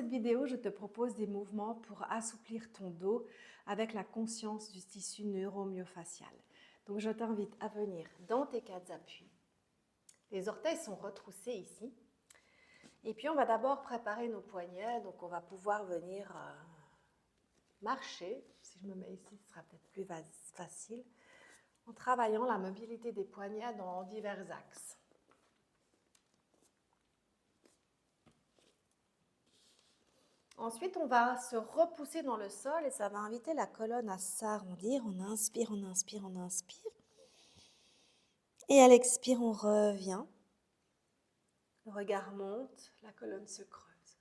vidéo, je te propose des mouvements pour assouplir ton dos avec la conscience du tissu neuromyofacial. Donc, je t'invite à venir dans tes quatre appuis. Les orteils sont retroussés ici. Et puis, on va d'abord préparer nos poignets. Donc, on va pouvoir venir marcher. Si je me mets ici, ce sera peut-être plus facile. En travaillant la mobilité des poignets dans divers axes. Ensuite, on va se repousser dans le sol et ça va inviter la colonne à s'arrondir. On inspire, on inspire, on inspire. Et à l'expire, on revient. Le regard monte, la colonne se creuse.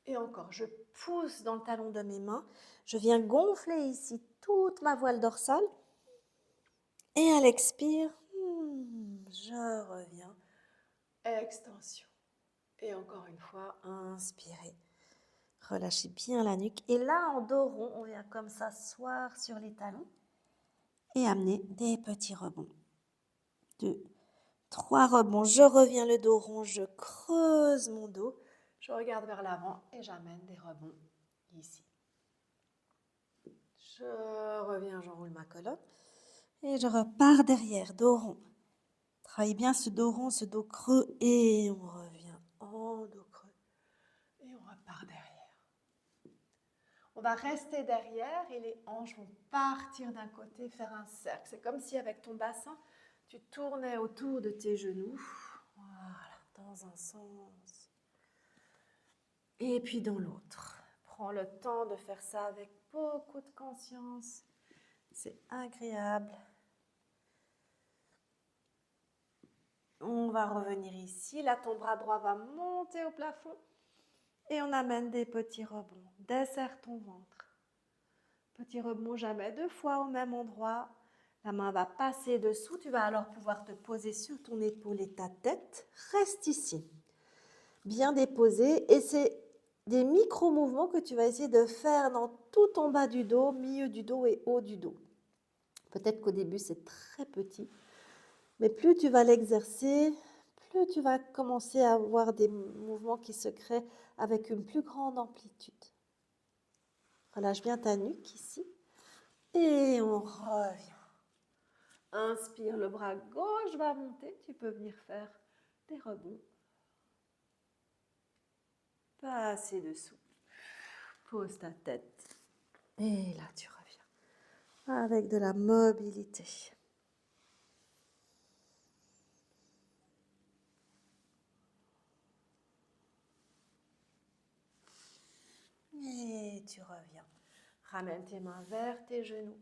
Et encore, je pousse dans le talon de mes mains. Je viens gonfler ici toute ma voile dorsale. Et à l'expire, je reviens. Extension. Et encore une fois, inspirez. Relâchez bien la nuque. Et là, en dos rond, on vient comme s'asseoir sur les talons et amener des petits rebonds. 2, 3 rebonds. Je reviens le dos rond, je creuse mon dos. Je regarde vers l'avant et j'amène des rebonds ici. Je reviens, j'enroule ma colonne et je repars derrière, dos rond. Travaillez bien ce dos rond, ce dos creux et on revient en dos creux et on repart derrière. On va rester derrière et les hanches vont partir d'un côté, faire un cercle. C'est comme si avec ton bassin, tu tournais autour de tes genoux. Voilà, dans un sens. Et puis dans l'autre. Prends le temps de faire ça avec beaucoup de conscience. C'est agréable. On va revenir ici. Là, ton bras droit va monter au plafond. Et on amène des petits rebonds. Desserre ton ventre. Petit rebond, jamais 2 fois au même endroit. La main va passer dessous. Tu vas alors pouvoir te poser sur ton épaule et ta tête. Reste ici. Bien déposé. Et c'est des micro-mouvements que tu vas essayer de faire dans tout en bas du dos, milieu du dos et haut du dos. Peut-être qu'au début, c'est très petit. Mais plus tu vas l'exercer, plus tu vas commencer à avoir des mouvements qui se créent avec une plus grande amplitude. Relâche bien ta nuque ici. Et on revient. Inspire, le bras gauche va monter. Tu peux venir faire des rebonds. Passer dessous. Pose ta tête. Et là, tu reviens. Avec de la mobilité. Et tu reviens. Ramène tes mains vers tes genoux.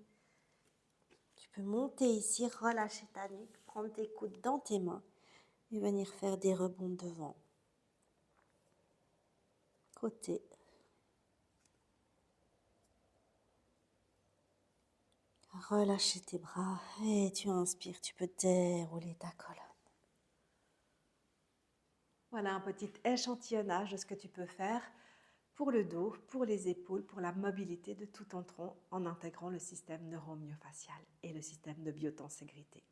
Tu peux monter ici, relâcher ta nuque, prendre tes coudes dans tes mains et venir faire des rebonds devant. Côté. Relâchez tes bras et tu inspires, tu peux dérouler ta colonne. Voilà un petit échantillonnage de ce que tu peux faire pour le dos, pour les épaules, pour la mobilité de tout ton tronc en intégrant le système neuromyofacial et le système de biotenségrité.